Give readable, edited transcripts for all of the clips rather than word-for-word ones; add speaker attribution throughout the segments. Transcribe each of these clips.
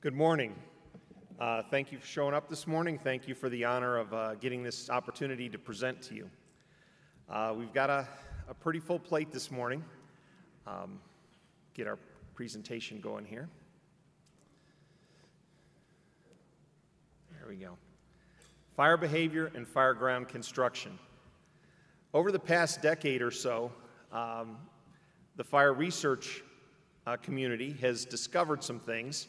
Speaker 1: Good morning. Thank you for showing up this morning. Thank you for the honor of getting this opportunity to present to you. We've got a pretty full plate this morning. Get our presentation going here. There we go. Fire behavior and fire ground construction. Over the past decade or so, the fire research community has discovered some things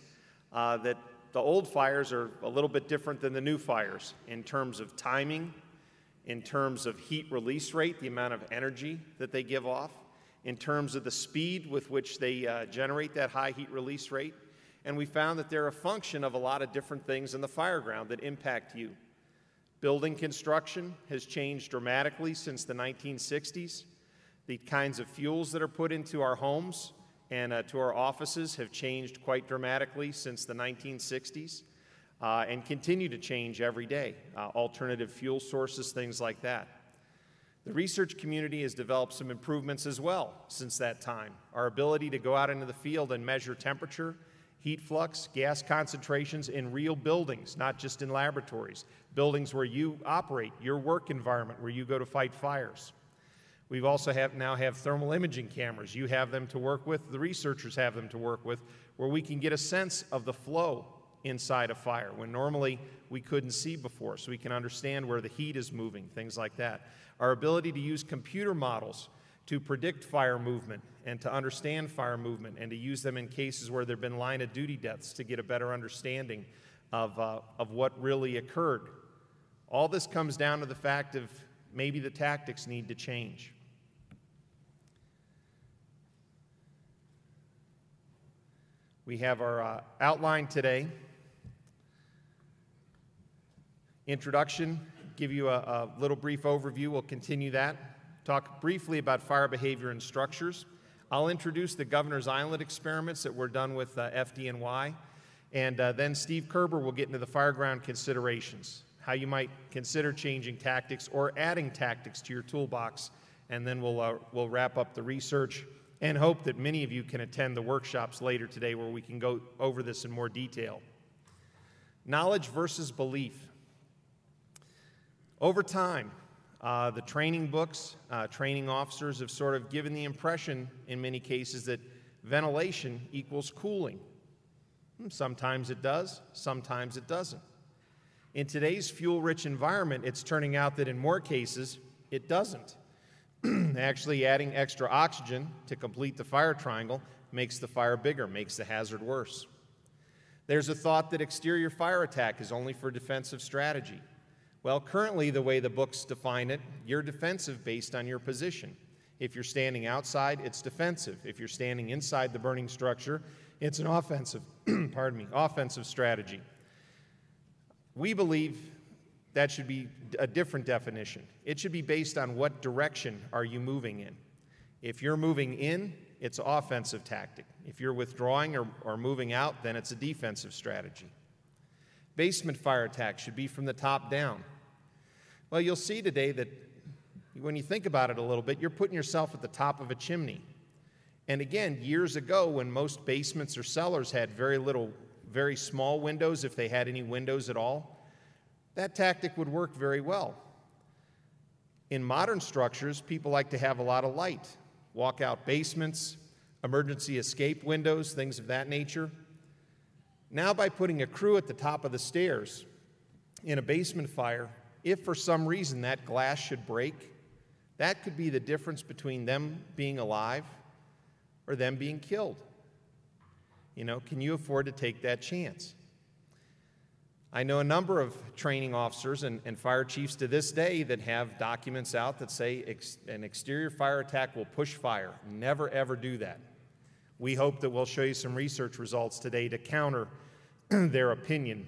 Speaker 1: that the old fires are a little bit different than the new fires in terms of timing, in terms of heat release rate, the amount of energy that they give off, in terms of the speed with which they generate that high heat release rate. And we found that they're a function of a lot of different things in the fire ground that impact you. Building construction has changed dramatically since the 1960s. The kinds of fuels that are put into our homes and to our offices have changed quite dramatically since the 1960s and continue to change every day. Alternative fuel sources, things like that. The research community has developed some improvements as well since that time. Our ability to go out into the field and measure temperature, heat flux, gas concentrations in real buildings, not just in laboratories, buildings where you operate, your work environment, where you go to fight fires. We've also now have thermal imaging cameras. You have them to work with, the researchers have them to work with, where we can get a sense of the flow inside a fire when normally we couldn't see before, so we can understand where the heat is moving, things like that. Our ability to use computer models to predict fire movement and to understand fire movement and to use them in cases where there have been line of duty deaths to get a better understanding of what really occurred. All this comes down to the fact of maybe the tactics need to change. We have our outline today. Introduction, give you a little brief overview. We'll continue that. Talk briefly about fire behavior and structures. I'll introduce the Governor's Island experiments that were done with FDNY. And then Steve Kerber will get into the fire ground considerations, how you might consider changing tactics or adding tactics to your toolbox. And then we'll wrap up the research and hope that many of you can attend the workshops later today where we can go over this in more detail. Knowledge versus belief. Over time, the training books, training officers have sort of given the impression in many cases that ventilation equals cooling. Sometimes it does, sometimes it doesn't. In today's fuel-rich environment, it's turning out that in more cases, it doesn't. Actually, adding extra oxygen to complete the fire triangle makes the fire bigger, makes the hazard worse. There's a thought that exterior fire attack is only for defensive strategy. Well, currently, the way the books define it, you're defensive based on your position. If you're standing outside, it's defensive. If you're standing inside the burning structure, it's an offensive, offensive strategy. We believe that should be a different definition. It should be based on what direction are you moving in. If you're moving in, it's an offensive tactic. If you're withdrawing or moving out, then it's a defensive strategy. Basement fire attack should be from the top down. Well, you'll see today that when you think about it a little bit, you're putting yourself at the top of a chimney. And again, years ago, when most basements or cellars had very small windows, if they had any windows at all, that tactic would work very well. In modern structures, people like to have a lot of light. Walkout basements, emergency escape windows, things of that nature. Now, by putting a crew at the top of the stairs in a basement fire, if for some reason that glass should break, that could be the difference between them being alive or them being killed. You know, can you afford to take that chance? I know a number of training officers and fire chiefs to this day that have documents out that say an exterior fire attack will push fire. Never, ever do that. We hope that we'll show you some research results today to counter their opinion.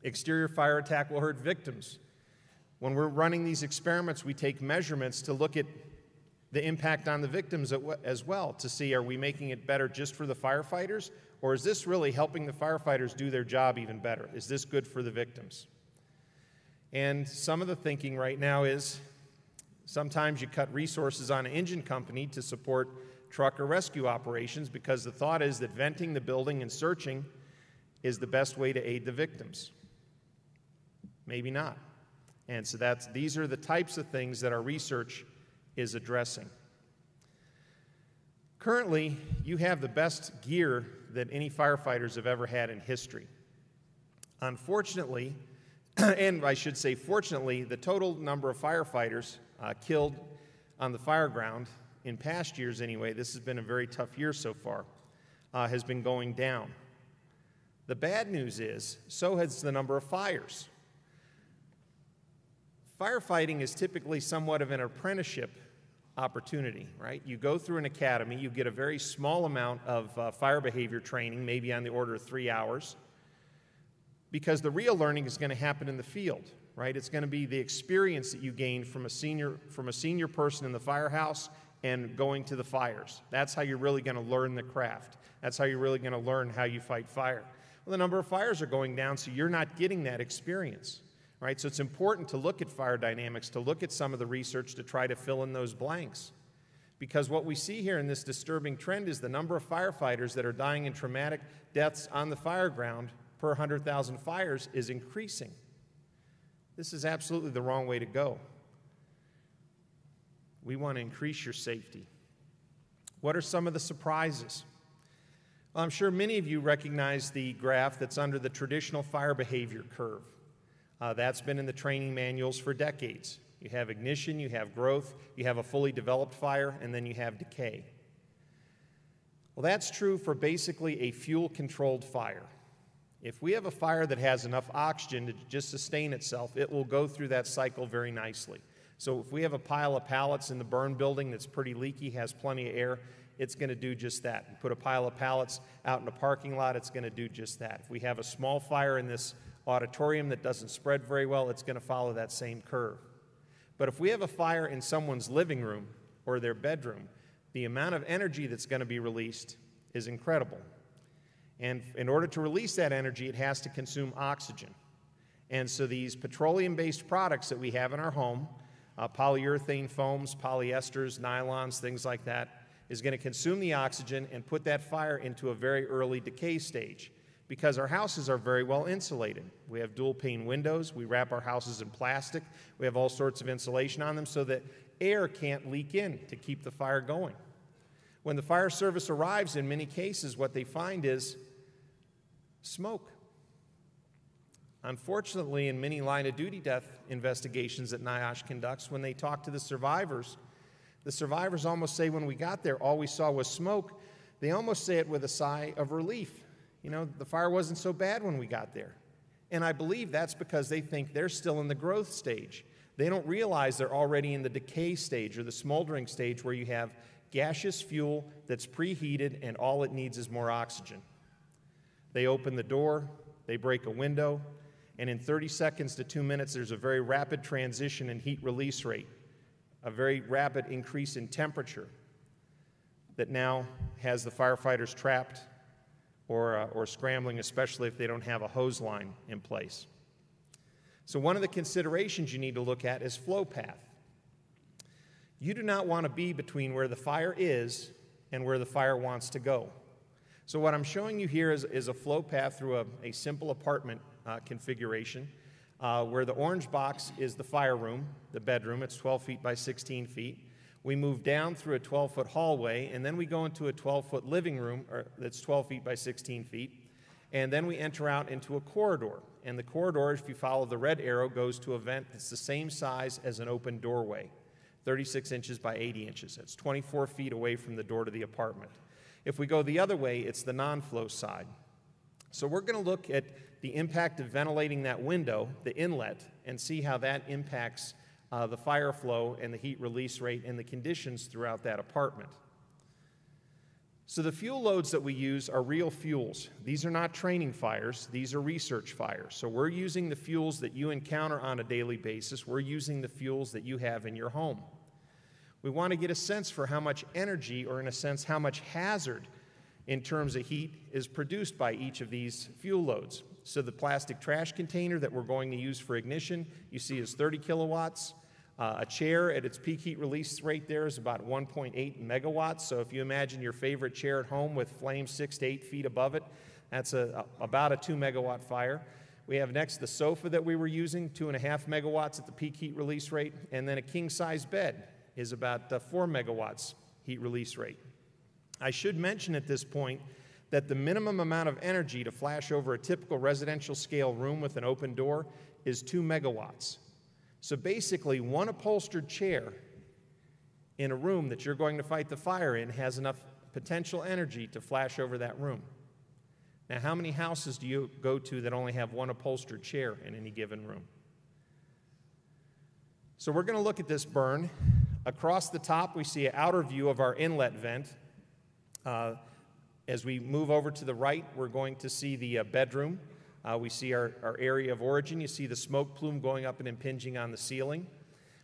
Speaker 1: Exterior fire attack will hurt victims. When we're running these experiments, we take measurements to look at the impact on the victims as well, to see, are we making it better just for the firefighters, or is this really helping the firefighters do their job even better? Is this good for the victims? And some of the thinking right now is sometimes you cut resources on an engine company to support truck or rescue operations because the thought is that venting the building and searching is the best way to aid the victims? Maybe not. And so these are the types of things that our research is addressing. Currently, you have the best gear that any firefighters have ever had in history. Unfortunately, and I should say fortunately, the total number of firefighters killed on the fire ground, in past years anyway, this has been a very tough year so far, has been going down. The bad news is, so has the number of fires. Firefighting is typically somewhat of an apprenticeship opportunity, right? You go through an academy, you get a very small amount of fire behavior training, maybe on the order of 3 hours, because the real learning is going to happen in the field, right? It's going to be the experience that you gain from a senior person in the firehouse and going to the fires. That's how you're really going to learn the craft. That's how you're really going to learn how you fight fire. Well, the number of fires are going down, so you're not getting that experience, right? So it's important to look at fire dynamics, to look at some of the research to try to fill in those blanks. Because what we see here in this disturbing trend is the number of firefighters that are dying in traumatic deaths on the fire ground per 100,000 fires is increasing. This is absolutely the wrong way to go. We want to increase your safety. What are some of the surprises? Well, I'm sure many of you recognize the graph that's under the traditional fire behavior curve. That's been in the training manuals for decades. You have ignition, you have growth, you have a fully developed fire, and then you have decay. Well, that's true for basically a fuel-controlled fire. If we have a fire that has enough oxygen to just sustain itself, it will go through that cycle very nicely. So if we have a pile of pallets in the burn building that's pretty leaky, has plenty of air, it's going to do just that. You put a pile of pallets out in a parking lot, it's going to do just that. If we have a small fire in this auditorium that doesn't spread very well, it's going to follow that same curve. But if we have a fire in someone's living room or their bedroom, the amount of energy that's going to be released is incredible. And in order to release that energy, it has to consume oxygen. And so these petroleum-based products that we have in our home, polyurethane foams, polyesters, nylons, things like that, is going to consume the oxygen and put that fire into a very early decay stage. Because our houses are very well insulated. We have dual pane windows, we wrap our houses in plastic, we have all sorts of insulation on them so that air can't leak in to keep the fire going. When the fire service arrives, in many cases, what they find is smoke. Unfortunately, in many line-of-duty death investigations that NIOSH conducts, when they talk to the survivors almost say when we got there, all we saw was smoke. They almost say it with a sigh of relief. You know, the fire wasn't so bad when we got there. And I believe that's because they think they're still in the growth stage. They don't realize they're already in the decay stage or the smoldering stage where you have gaseous fuel that's preheated and all it needs is more oxygen. They open the door, they break a window, and in 30 seconds to 2 minutes, there's a very rapid transition in heat release rate, a very rapid increase in temperature that now has the firefighters trapped or scrambling, especially if they don't have a hose line in place. So one of the considerations you need to look at is flow path. You do not want to be between where the fire is and where the fire wants to go. So what I'm showing you here is a flow path through a simple apartment configuration where the orange box is the fire room, the bedroom. It's 12 feet by 16 feet. We move down through a 12-foot hallway, and then we go into a 12-foot living room that's 12 feet by 16 feet, and then we enter out into a corridor. And the corridor, if you follow the red arrow, goes to a vent that's the same size as an open doorway, 36 inches by 80 inches. That's 24 feet away from the door to the apartment. If we go the other way, it's the non-flow side. So we're going to look at the impact of ventilating that window, the inlet, and see how that impacts the fire flow and the heat release rate and the conditions throughout that apartment. So the fuel loads that we use are real fuels. These are not training fires, these are research fires. So we're using the fuels that you encounter on a daily basis. We're using the fuels that you have in your home. We want to get a sense for how much energy, or in a sense, how much hazard in terms of heat is produced by each of these fuel loads. So the plastic trash container that we're going to use for ignition, you see is 30 kilowatts. A chair at its peak heat release rate there is about 1.8 megawatts. So if you imagine your favorite chair at home with flames 6 to 8 feet above it, That's about a 2 megawatt fire. We have next the sofa that we were using, 2.5 megawatts at the peak heat release rate, and then a king-size bed is about 4 megawatts heat release rate. I should mention at this point that the minimum amount of energy to flash over a typical residential scale room with an open door is 2 megawatts. So basically, one upholstered chair in a room that you're going to fight the fire in has enough potential energy to flash over that room. Now, how many houses do you go to that only have one upholstered chair in any given room? So we're going to look at this burn. Across the top, we see an outer view of our inlet vent. As we move over to the right, we're going to see the bedroom. We see our area of origin. You see the smoke plume going up and impinging on the ceiling.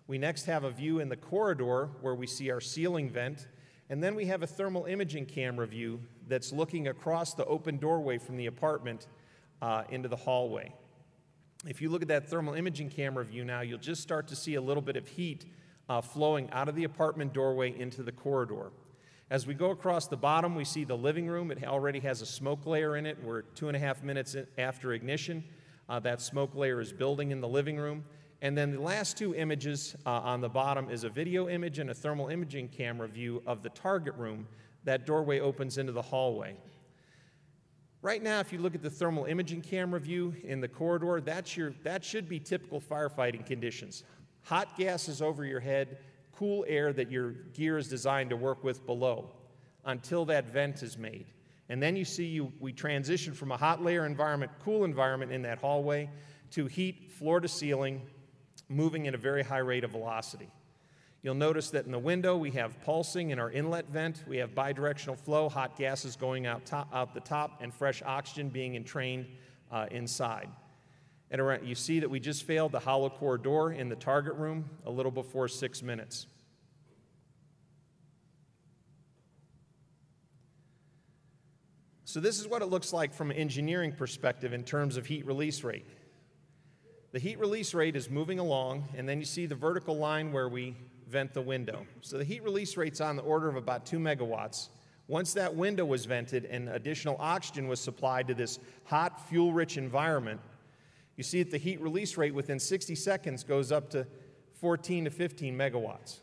Speaker 1: We next have a view in the corridor where we see our ceiling vent. And then we have a thermal imaging camera view that's looking across the open doorway from the apartment into the hallway. If you look at that thermal imaging camera view now, you'll just start to see a little bit of heat flowing out of the apartment doorway into the corridor. As we go across the bottom, we see the living room. It already has a smoke layer in it. We're 2.5 minutes after ignition. That smoke layer is building in the living room. And then the last two images on the bottom is a video image and a thermal imaging camera view of the target room. That doorway opens into the hallway. Right now, if you look at the thermal imaging camera view in the corridor, that should be typical firefighting conditions. Hot gases over your head, cool air that your gear is designed to work with below until that vent is made. And then you see we transition from a hot layer environment, cool environment in that hallway to heat floor to ceiling, moving at a very high rate of velocity. You'll notice that in the window we have pulsing in our inlet vent, we have bidirectional flow, hot gases going out the top, and fresh oxygen being entrained inside. And around, you see that we just failed the hollow core door in the target room a little before 6 minutes. So this is what it looks like from an engineering perspective in terms of heat release rate. The heat release rate is moving along, and then you see the vertical line where we vent the window. So the heat release rate's on the order of about 2 megawatts. Once that window was vented and additional oxygen was supplied to this hot, fuel-rich environment, you see that the heat release rate within 60 seconds goes up to 14 to 15 megawatts.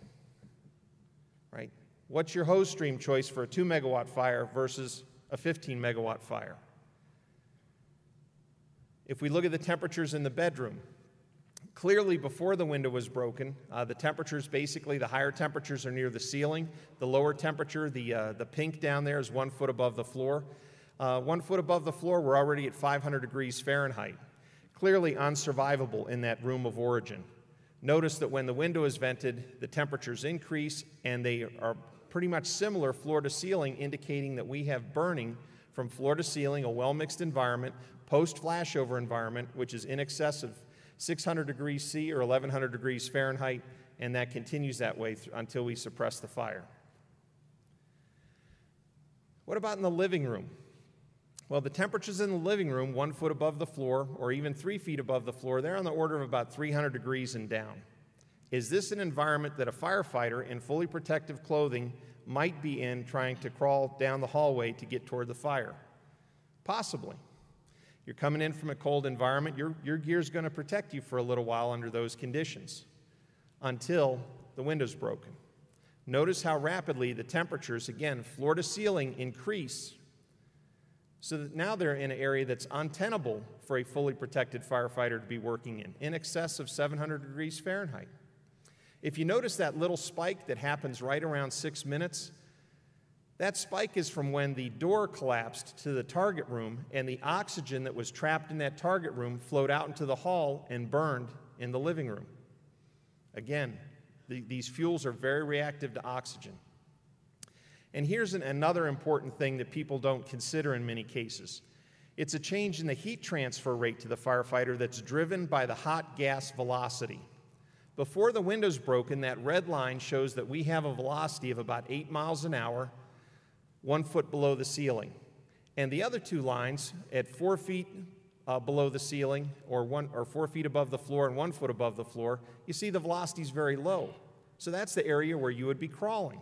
Speaker 1: Right? What's your hose stream choice for a 2 megawatt fire versus a 15 megawatt fire? If we look at the temperatures in the bedroom, clearly before the window was broken, the temperatures, basically the higher temperatures are near the ceiling. The lower temperature, the pink down there, is 1 foot above the floor. 1 foot above the floor, we're already at 500 degrees Fahrenheit. Clearly unsurvivable in that room of origin. Notice that when the window is vented, the temperatures increase, and they are pretty much similar floor to ceiling, indicating that we have burning from floor to ceiling, a well-mixed environment, post-flashover environment, which is in excess of 600 degrees C or 1100 degrees Fahrenheit, and that continues that way until we suppress the fire. What about in the living room? Well, the temperatures in the living room, 1 foot above the floor or even 3 feet above the floor, they're on the order of about 300 degrees and down. Is this an environment that a firefighter in fully protective clothing might be in trying to crawl down the hallway to get toward the fire? Possibly. You're coming in from a cold environment, your gear's going to protect you for a little while under those conditions until the window's broken. Notice how rapidly the temperatures, again, floor to ceiling, increase so that now they're in an area that's untenable for a fully protected firefighter to be working in excess of 700 degrees Fahrenheit. If you notice that little spike that happens right around 6 minutes, that spike is from when the door collapsed to the target room and the oxygen that was trapped in that target room flowed out into the hall and burned in the living room. Again, these fuels are very reactive to oxygen. And here's another important thing that people don't consider in many cases. It's a change in the heat transfer rate to the firefighter that's driven by the hot gas velocity. Before the window's broken, that red line shows that we have a velocity of about 8 miles an hour, 1 foot below the ceiling. And the other two lines at 4 feet below the ceiling or 4 feet above the floor and 1 foot above the floor, you see the velocity is very low. So that's the area where you would be crawling.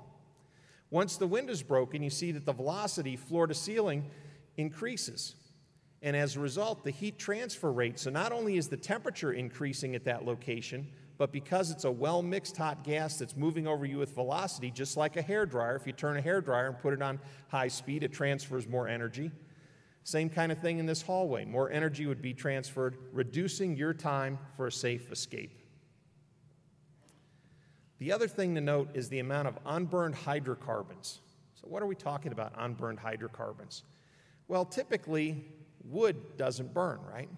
Speaker 1: Once the window's broken, you see that the velocity floor to ceiling increases. And as a result, the heat transfer rate, so not only is the temperature increasing at that location, but because it's a well-mixed hot gas that's moving over you with velocity, just like a hairdryer, if you turn a hairdryer and put it on high speed, it transfers more energy. Same kind of thing in this hallway. More energy would be transferred, reducing your time for a safe escape. The other thing to note is the amount of unburned hydrocarbons. So what are we talking about, unburned hydrocarbons? Well, typically, wood doesn't burn, right?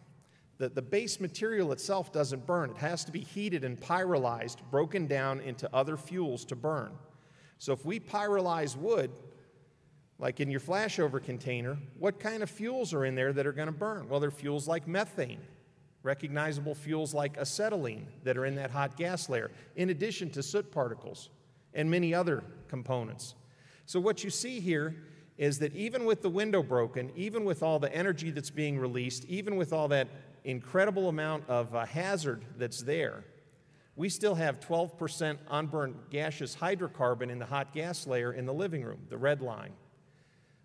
Speaker 1: The base material itself doesn't burn. It has to be heated and pyrolyzed, broken down into other fuels to burn. So if we pyrolyze wood, like in your flashover container, what kind of fuels are in there that are going to burn? Well, they're fuels like methane, recognizable fuels like acetylene that are in that hot gas layer, in addition to soot particles and many other components. So what you see here is that even with the window broken, even with all the energy that's being released, even with all that incredible amount of hazard that's there, we still have 12% unburned gaseous hydrocarbon in the hot gas layer in the living room, the red line.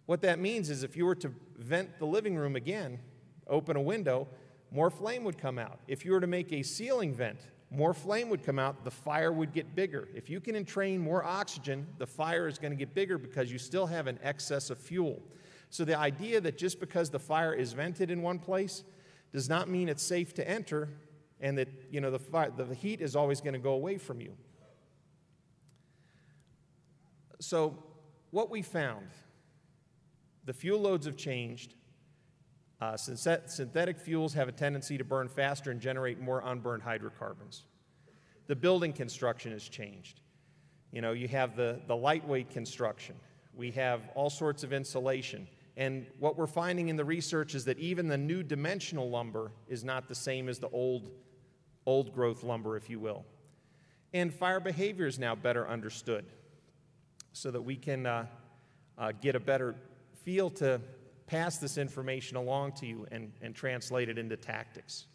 Speaker 1: What that means is if you were to vent the living room again, open a window, more flame would come out. If you were to make a ceiling vent, more flame would come out, the fire would get bigger. If you can entrain more oxygen, the fire is going to get bigger because you still have an excess of fuel. So the idea that just because the fire is vented in one place does not mean it's safe to enter and that the heat is always going to go away from you. So what we found, the fuel loads have changed. Synthetic fuels have a tendency to burn faster and generate more unburned hydrocarbons. The building construction has changed. You have the lightweight construction. We have all sorts of insulation. And what we're finding in the research is that even the new dimensional lumber is not the same as the old growth lumber, if you will. And fire behavior is now better understood so that we can get a better feel to pass this information along to you and translate it into tactics.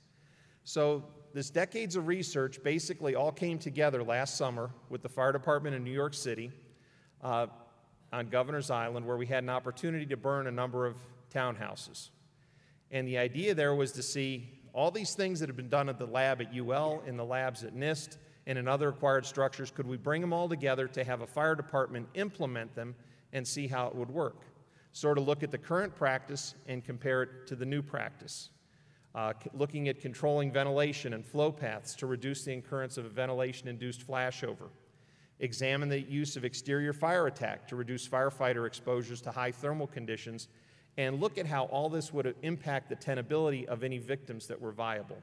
Speaker 1: So this decades of research basically all came together last summer with the fire department in New York City on Governor's Island, where we had an opportunity to burn a number of townhouses. And the idea there was to see all these things that have been done at the lab at UL, in the labs at NIST, and in other acquired structures, could we bring them all together to have a fire department implement them and see how it would work? Sort of look at the current practice and compare it to the new practice. Looking at controlling ventilation and flow paths to reduce the occurrence of a ventilation-induced flashover. Examine the use of exterior fire attack to reduce firefighter exposures to high thermal conditions, and look at how all this would impact the tenability of any victims that were viable.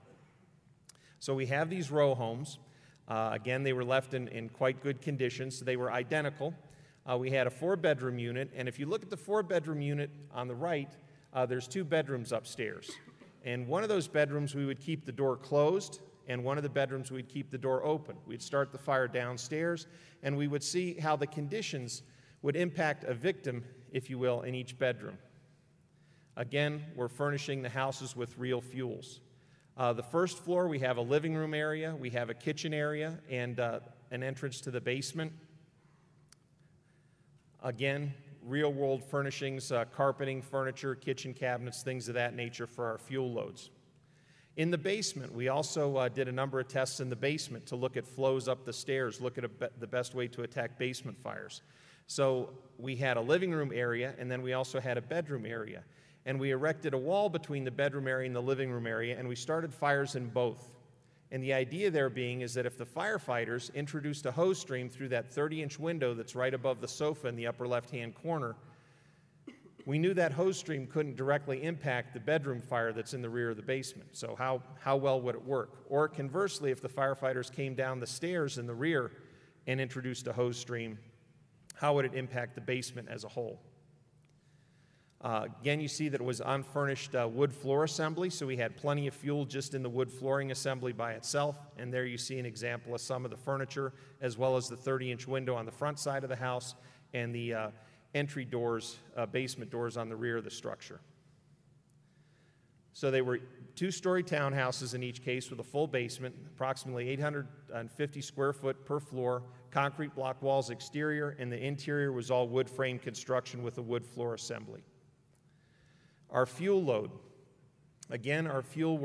Speaker 1: So we have these row homes. Again, they were left in quite good conditions. They were identical. We had a 4-bedroom unit, and if you look at the 4-bedroom unit on the right, there's 2 bedrooms upstairs. And one of those bedrooms we would keep the door closed, and one of the bedrooms we'd keep the door open. We'd start the fire downstairs, and we would see how the conditions would impact a victim, if you will, in each bedroom. Again, we're furnishing the houses with real fuels. The first floor, we have a living room area, we have a kitchen area, and an entrance to the basement. Again, real-world furnishings, carpeting, furniture, kitchen cabinets, things of that nature for our fuel loads. In the basement, we also did a number of tests in the basement to look at flows up the stairs, look at the best way to attack basement fires. So we had a living room area, and then we also had a bedroom area. And we erected a wall between the bedroom area and the living room area, and we started fires in both. And the idea there being is that if the firefighters introduced a hose stream through that 30-inch window that's right above the sofa in the upper left-hand corner, we knew that hose stream couldn't directly impact the bedroom fire that's in the rear of the basement. So how well would it work? Or conversely, if the firefighters came down the stairs in the rear and introduced a hose stream, how would it impact the basement as a whole? Again, you see that it was unfurnished wood floor assembly, so we had plenty of fuel just in the wood flooring assembly by itself. And there you see an example of some of the furniture, as well as the 30-inch window on the front side of the house and the entry doors, basement doors on the rear of the structure. So they were 2-story townhouses in each case with a full basement, approximately 850 square foot per floor, concrete block walls exterior, and the interior was all wood frame construction with a wood floor assembly. Our fuel load, Again, our fuel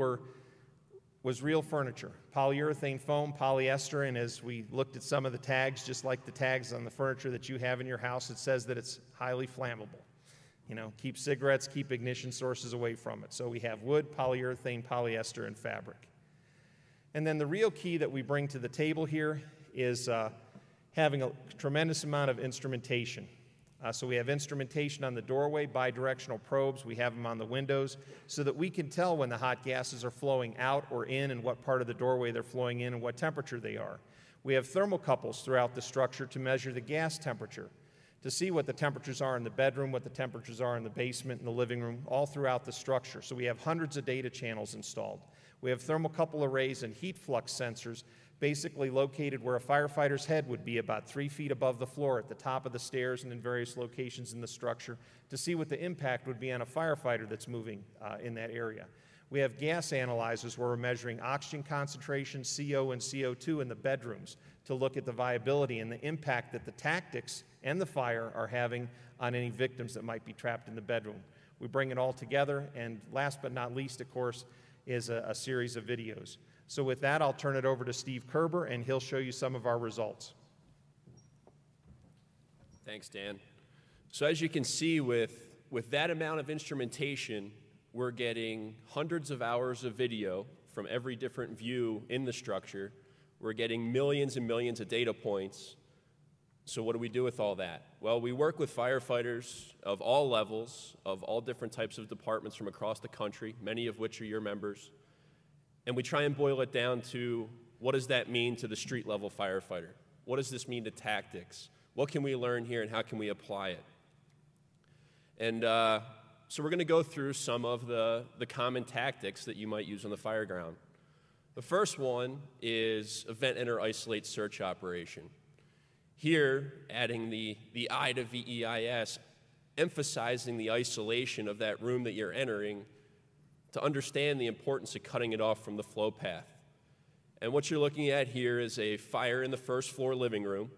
Speaker 1: was real furniture, polyurethane foam, polyester, and as we looked at some of the tags, just like the tags on the furniture that you have in your house, it says that it's highly flammable. You know, keep cigarettes, keep ignition sources away from it. So we have wood, polyurethane, polyester, and fabric. And then the real key that we bring to the table here is having a tremendous amount of instrumentation. So we have instrumentation on the doorway, bidirectional probes. We have them on the windows so that we can tell when the hot gases are flowing out or in and what part of the doorway they're flowing in and what temperature they are. We have thermocouples throughout the structure to measure the gas temperature, to see what the temperatures are in the bedroom, what the temperatures are in the basement and the living room, all throughout the structure. So we have hundreds of data channels installed. We have thermocouple arrays and heat flux sensors basically located where a firefighter's head would be about 3 feet above the floor at the top of the stairs and in various locations in the structure to see what the impact would be on a firefighter that's moving in that area. We have gas analyzers where we're measuring oxygen concentration, CO and CO2 in the bedrooms to look at the viability and the impact that the tactics and the fire are having on any victims that might be trapped in the bedroom. We bring it all together, and last but not least, of course, is a series of videos. So with that, I'll turn it over to Steve Kerber, and he'll show you some of our results.
Speaker 2: Thanks, Dan. So as you can see, with that amount of instrumentation, we're getting hundreds of hours of video from every different view in the structure. We're getting millions and millions of data points. So what do we do with all that? Well, we work with firefighters of all levels, of all different types of departments from across the country, many of which are your members. And we try and boil it down to what does that mean to the street level firefighter? What does this mean to tactics? What can we learn here and how can we apply it? And so we're going to go through some of the common tactics that you might use on the fire ground. The first one is a vent, enter, isolate search operation. Here, adding the I to VEIS, emphasizing the isolation of that room that you're entering to understand the importance of cutting it off from the flow path. And what you're looking at here is a fire in the first floor living room.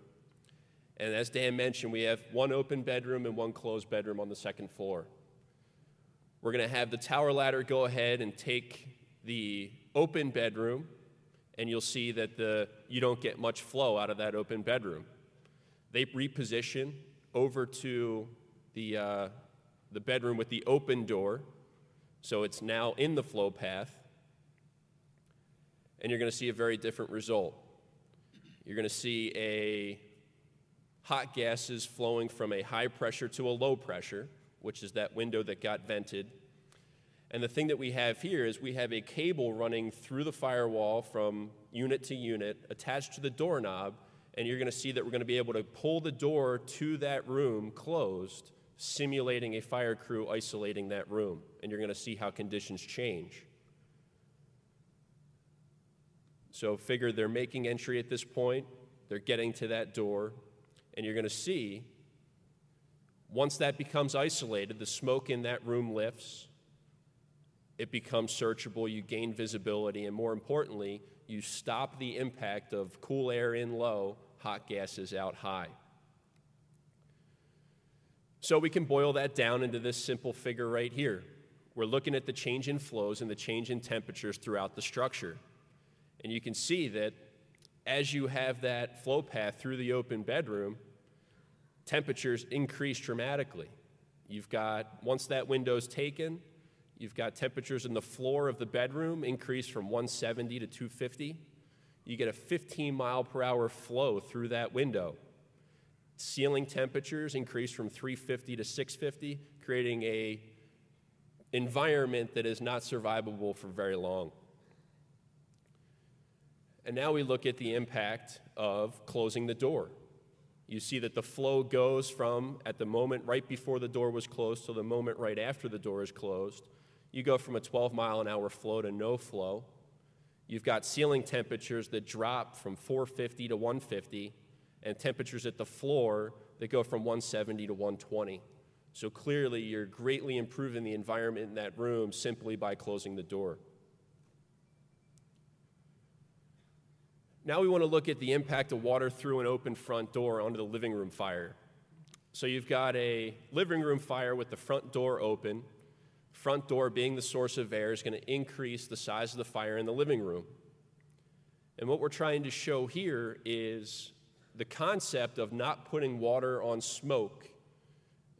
Speaker 2: And as Dan mentioned, we have one open bedroom and one closed bedroom on the second floor. We're going to have the tower ladder go ahead and take the open bedroom, and you'll see that you don't get much flow out of that open bedroom. They reposition over to the bedroom with the open door, so it's now in the flow path, and you're going to see a very different result. You're going to see hot gases flowing from a high pressure to a low pressure, which is that window that got vented. And the thing that we have here is we have a cable running through the firewall from unit to unit attached to the doorknob, and you're going to see that we're going to be able to pull the door to that room closed, simulating a fire crew isolating that room, and you're going to see how conditions change. So figure they're making entry at this point, they're getting to that door, and you're going to see once that becomes isolated, the smoke in that room lifts, it becomes searchable, you gain visibility, and more importantly, you stop the impact of cool air in low, hot gases out high. So we can boil that down into this simple figure right here. We're looking at the change in flows and the change in temperatures throughout the structure. And you can see that as you have that flow path through the open bedroom, temperatures increase dramatically. You've got, once that window's taken, you've got temperatures in the floor of the bedroom increase from 170 to 250. You get a 15 mile per hour flow through that window. Ceiling temperatures increase from 350 to 650, creating an environment that is not survivable for very long. And now we look at the impact of closing the door. You see that the flow goes from at the moment right before the door was closed to the moment right after the door is closed. You go from a 12 mile an hour flow to no flow. You've got ceiling temperatures that drop from 450 to 150 and temperatures at the floor that go from 170 to 120. So clearly you're greatly improving the environment in that room simply by closing the door. Now we want to look at the impact of water through an open front door onto the living room fire. So you've got a living room fire with the front door open. Front door being the source of air is going to increase the size of the fire in the living room. And what we're trying to show here is the concept of not putting water on smoke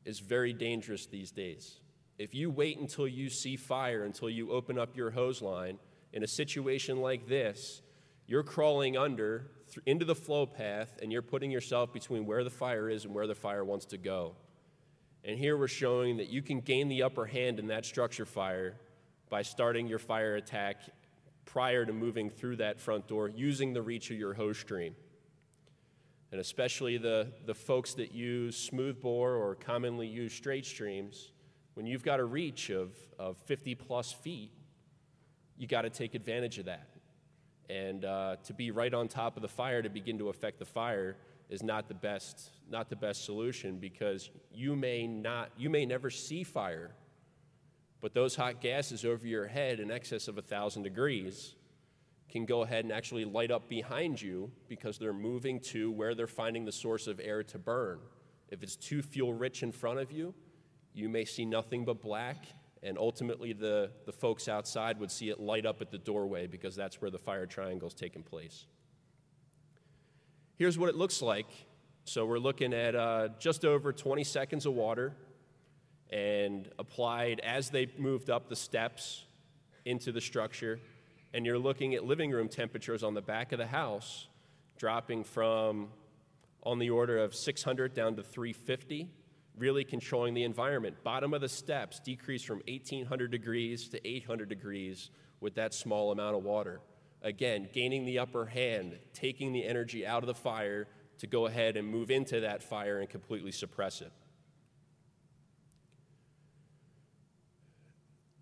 Speaker 2: is very dangerous these days. If you wait until you see fire, until you open up your hose line, in a situation like this, you're crawling into the flow path, and you're putting yourself between where the fire is and where the fire wants to go. And here we're showing that you can gain the upper hand in that structure fire by starting your fire attack prior to moving through that front door using the reach of your hose stream. And especially the folks that use smoothbore or commonly use straight streams, when you've got a reach of 50 plus feet, you got to take advantage of that. And to be right on top of the fire to begin to affect the fire is not the best solution, because you may never see fire, but those hot gases over your head in excess of 1,000 degrees can go ahead and actually light up behind you because they're moving to where they're finding the source of air to burn. If it's too fuel rich in front of you, you may see nothing but black, and ultimately the folks outside would see it light up at the doorway because that's where the fire triangle is taking place. Here's what it looks like. So we're looking at just over 20 seconds of water, and applied as they moved up the steps into the structure. And you're looking at living room temperatures on the back of the house dropping from on the order of 600 down to 350, really controlling the environment. Bottom of the steps decreased from 1,800 degrees to 800 degrees with that small amount of water. Again, gaining the upper hand, taking the energy out of the fire to go ahead and move into that fire and completely suppress it.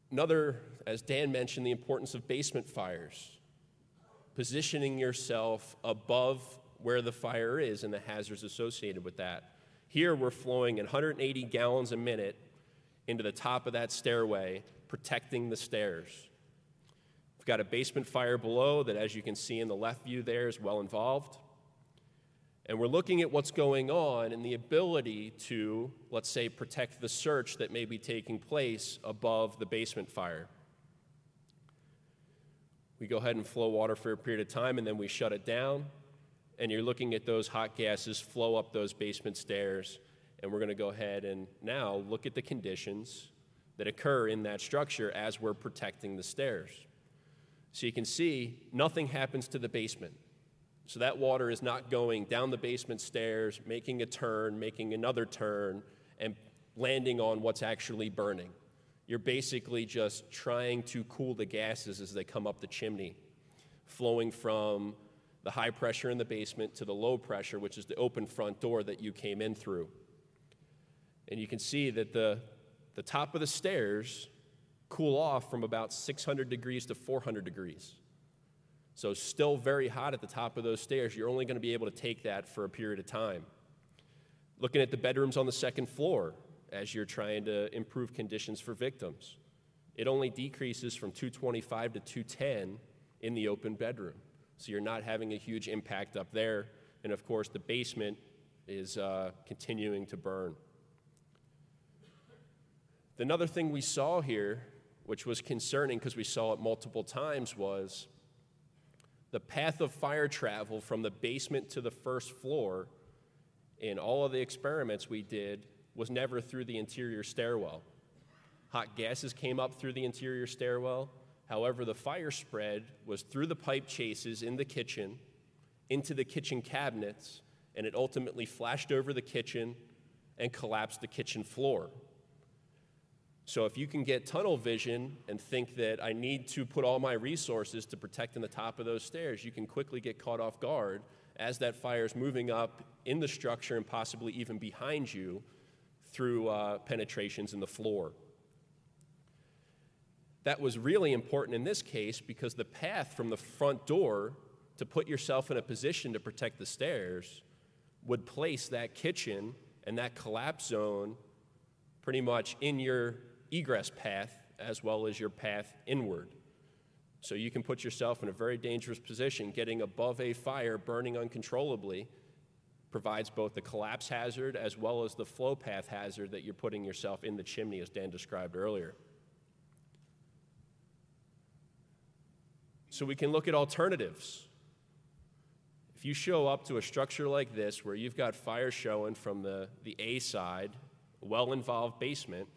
Speaker 2: Another, as Dan mentioned, the importance of basement fires. Positioning yourself above where the fire is and the hazards associated with that. Here we're flowing 180 gallons a minute into the top of that stairway, protecting the stairs. We've got a basement fire below that, as you can see in the left view there, is well involved. And we're looking at what's going on and the ability to, let's say, protect the search that may be taking place above the basement fire. We go ahead and flow water for a period of time, and then we shut it down. And you're looking at those hot gases flow up those basement stairs. And we're going to go ahead and now look at the conditions that occur in that structure as we're protecting the stairs. So you can see nothing happens to the basement. So that water is not going down the basement stairs, making a turn, making another turn, and landing on what's actually burning. You're basically just trying to cool the gases as they come up the chimney, flowing from the high pressure in the basement to the low pressure, which is the open front door that you came in through. And you can see that the top of the stairs cool off from about 600 degrees to 400 degrees. So still very hot at the top of those stairs. You're only going to be able to take that for a period of time. Looking at the bedrooms on the second floor as you're trying to improve conditions for victims. It only decreases from 225 to 210 in the open bedroom. So you're not having a huge impact up there. And of course, the basement is continuing to burn. Another thing we saw here, which was concerning because we saw it multiple times, was the path of fire travel from the basement to the first floor in all of the experiments we did was never through the interior stairwell. Hot gases came up through the interior stairwell. However, the fire spread was through the pipe chases in the kitchen, into the kitchen cabinets, and it ultimately flashed over the kitchen and collapsed the kitchen floor. So if you can get tunnel vision and think that I need to put all my resources to protect in the top of those stairs, you can quickly get caught off guard as that fire is moving up in the structure and possibly even behind you through penetrations in the floor. That was really important in this case because the path from the front door to put yourself in a position to protect the stairs would place that kitchen and that collapse zone pretty much in your egress path as well as your path inward. So you can put yourself in a very dangerous position. Getting above a fire burning uncontrollably provides both the collapse hazard as well as the flow path hazard that you're putting yourself in the chimney, as Dan described earlier. So we can look at alternatives. If you show up to a structure like this where you've got fire showing from the A side, well-involved basement,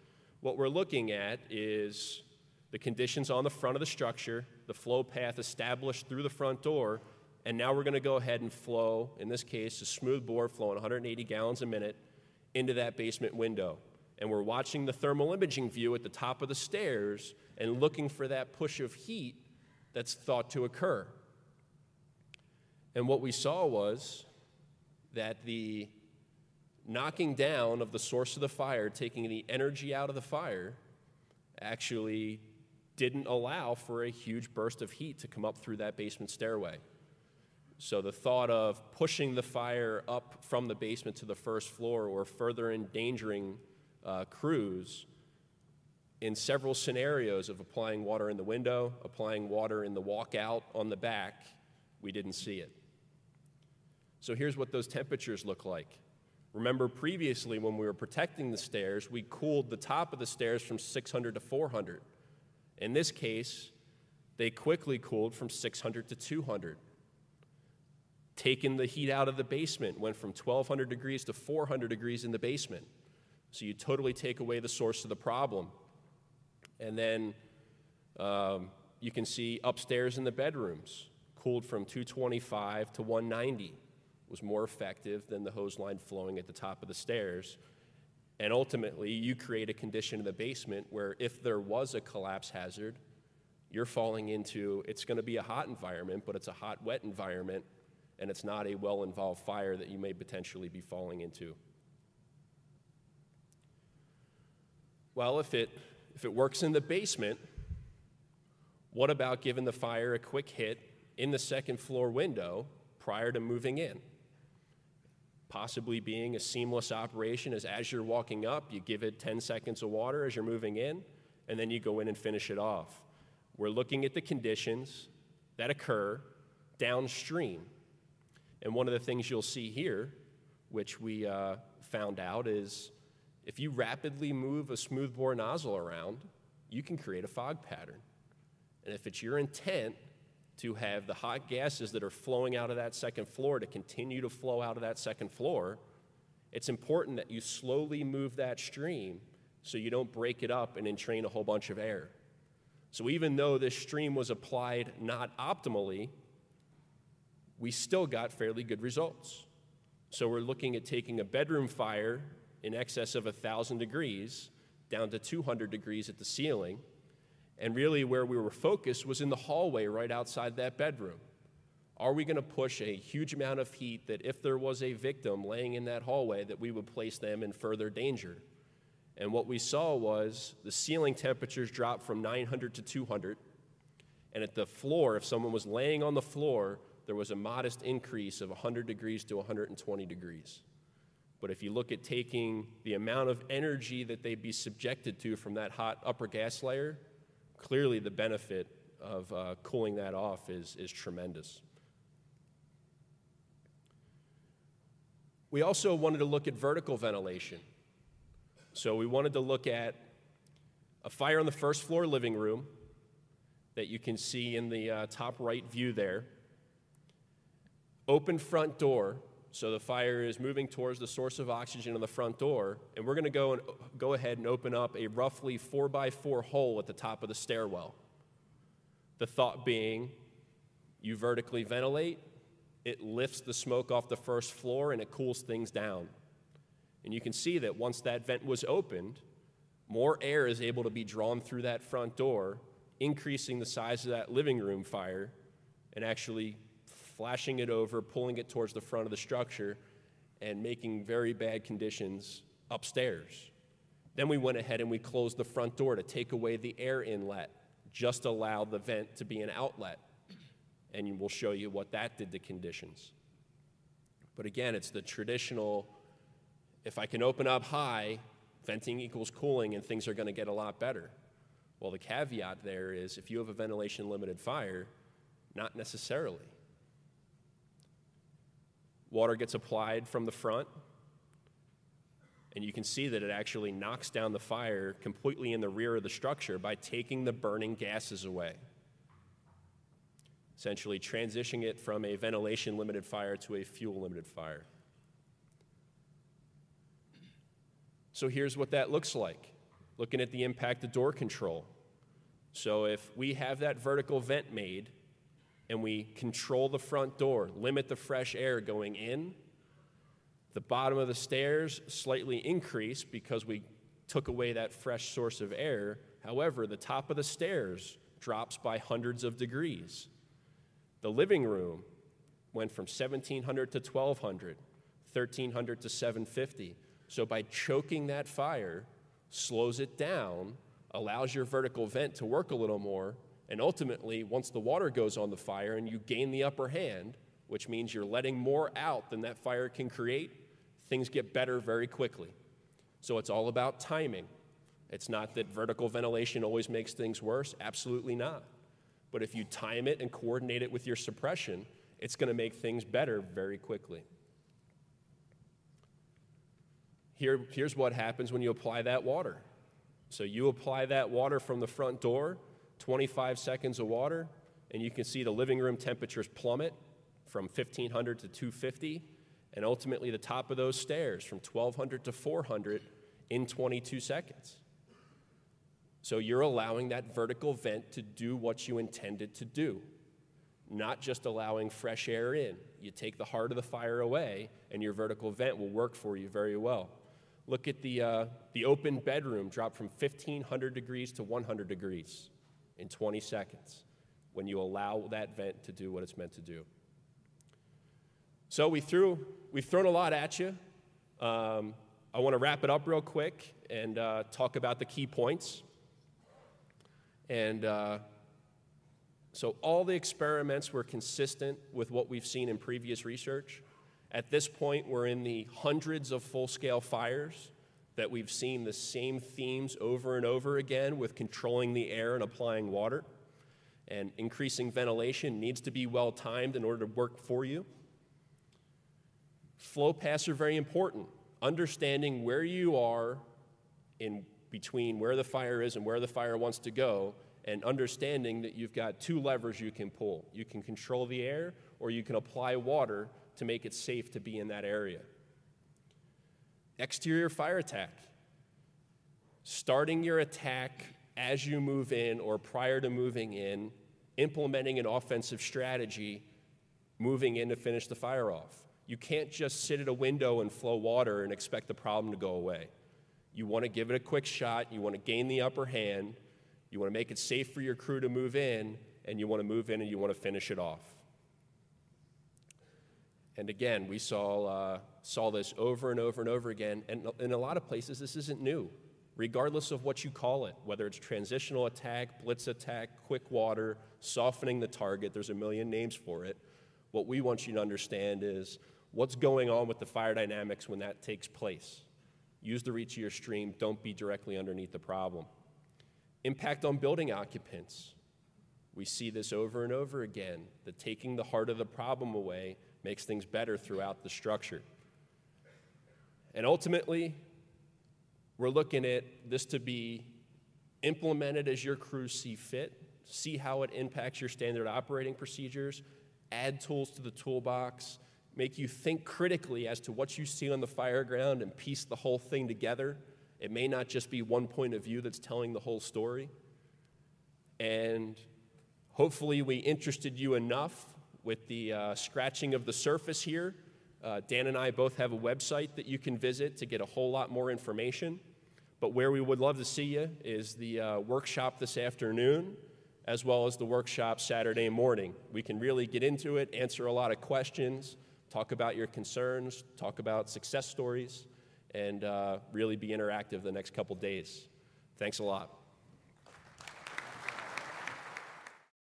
Speaker 2: what we're looking at is the conditions on the front of the structure, the flow path established through the front door, and now we're going to go ahead and flow, in this case, a smooth bore flowing 180 gallons a minute into that basement window. And we're watching the thermal imaging view at the top of the stairs and looking for that push of heat that's thought to occur. And what we saw was that the knocking down of the source of the fire, taking the energy out of the fire, actually didn't allow for a huge burst of heat to come up through that basement stairway. So the thought of pushing the fire up from the basement to the first floor or further endangering crews in several scenarios of applying water in the window, applying water in the walkout on the back, we didn't see it. So here's what those temperatures look like. Remember previously when we were protecting the stairs, we cooled the top of the stairs from 600 to 400. In this case, they quickly cooled from 600 to 200. Taking the heat out of the basement, went from 1,200 degrees to 400 degrees in the basement. So you totally take away the source of the problem. And then you can see upstairs in the bedrooms, cooled from 225 to 190. Was more effective than the hose line flowing at the top of the stairs. And ultimately, you create a condition in the basement where if there was a collapse hazard, you're falling into, it's going to be a hot environment, but it's a hot, wet environment, and it's not a well-involved fire that you may potentially be falling into. Well, if it works in the basement, what about giving the fire a quick hit in the second floor window prior to moving in? Possibly being a seamless operation as you're walking up, you give it 10 seconds of water as you're moving in, and then you go in and finish it off. We're looking at the conditions that occur downstream. And one of the things you'll see here, which we found out, is if you rapidly move a smoothbore nozzle around, you can create a fog pattern. And if it's your intent to have the hot gases that are flowing out of that second floor to continue to flow out of that second floor, it's important that you slowly move that stream so you don't break it up and entrain a whole bunch of air. So even though this stream was applied not optimally, we still got fairly good results. So we're looking at taking a bedroom fire in excess of 1,000 degrees down to 200 degrees at the ceiling. And really where we were focused was in the hallway right outside that bedroom. Are we going to push a huge amount of heat that if there was a victim laying in that hallway that we would place them in further danger? And what we saw was the ceiling temperatures dropped from 900 to 200. And at the floor, if someone was laying on the floor, there was a modest increase of 100 degrees to 120 degrees. But if you look at taking the amount of energy that they'd be subjected to from that hot upper gas layer, clearly the benefit of cooling that off is tremendous. We also wanted to look at vertical ventilation. So we wanted to look at a fire on the first floor living room that you can see in the top right view there. Open front door, so the fire is moving towards the source of oxygen on the front door, and we're going to go ahead and open up a roughly 4x4 hole at the top of the stairwell. The thought being, you vertically ventilate, it lifts the smoke off the first floor, and it cools things down. And you can see that once that vent was opened, more air is able to be drawn through that front door, increasing the size of that living room fire, and actually flashing it over, pulling it towards the front of the structure, and making very bad conditions upstairs. Then we went ahead and we closed the front door to take away the air inlet, just allow the vent to be an outlet. And we'll show you what that did to conditions. But again, it's the traditional, if I can open up high, venting equals cooling and things are going to get a lot better. Well, the caveat there is if you have a ventilation limited fire, not necessarily. Water gets applied from the front, and you can see that it actually knocks down the fire completely in the rear of the structure by taking the burning gases away. essentially transitioning it from a ventilation-limited fire to a fuel-limited fire. So here's what that looks like, looking at the impact of door control. So if we have that vertical vent made and we control the front door, limit the fresh air going in, the bottom of the stairs slightly increase because we took away that fresh source of air. However, the top of the stairs drops by hundreds of degrees. The living room went from 1,700 to 1,200, 1,300 to 750. So by choking that fire, slows it down, allows your vertical vent to work a little more, and ultimately, once the water goes on the fire and you gain the upper hand, which means you're letting more out than that fire can create, things get better very quickly. So it's all about timing. It's not that vertical ventilation always makes things worse, absolutely not. But if you time it and coordinate it with your suppression, it's going to make things better very quickly. Here's what happens when you apply that water. So you apply that water from the front door, 25 seconds of water, and you can see the living room temperatures plummet from 1,500 to 250, and ultimately the top of those stairs from 1,200 to 400 in 22 seconds. So you're allowing that vertical vent to do what you intended to do, not just allowing fresh air in. You take the heart of the fire away, and your vertical vent will work for you very well. Look at the open bedroom drop from 1,500 degrees to 100 degrees in 20 seconds when you allow that vent to do what it's meant to do. So we've thrown a lot at you. I want to wrap it up real quick and talk about the key points. And so all the experiments were consistent with what we've seen in previous research. At this point, we're in the hundreds of full-scale fires that we've seen the same themes over and over again with controlling the air and applying water. And increasing ventilation needs to be well-timed in order to work for you. Flow paths are very important. Understanding where you are in between where the fire is and where the fire wants to go, and understanding that you've got two levers you can pull. You can control the air, or you can apply water to make it safe to be in that area. Exterior fire attack. Starting your attack as you move in or prior to moving in, implementing an offensive strategy, moving in to finish the fire off. You can't just sit at a window and flow water and expect the problem to go away. You want to give it a quick shot, you want to gain the upper hand, you want to make it safe for your crew to move in, and you want to move in and you want to finish it off. And again, we saw this over and over and over again, and in a lot of places this isn't new, regardless of what you call it, whether it's transitional attack, blitz attack, quick water, softening the target, there's a million names for it. What we want you to understand is what's going on with the fire dynamics when that takes place. Use the reach of your stream, don't be directly underneath the problem. Impact on building occupants. We see this over and over again, that taking the heart of the problem away makes things better throughout the structure. And ultimately, we're looking at this to be implemented as your crews see fit, see how it impacts your standard operating procedures, add tools to the toolbox, make you think critically as to what you see on the fire ground and piece the whole thing together. It may not just be one point of view that's telling the whole story. And hopefully we interested you enough with the scratching of the surface here. Dan and I both have a website that you can visit to get a whole lot more information. But where we would love to see you is the workshop this afternoon, as well as the workshop Saturday morning. We can really get into it, answer a lot of questions, talk about your concerns, talk about success stories, and really be interactive the next couple days. Thanks a lot.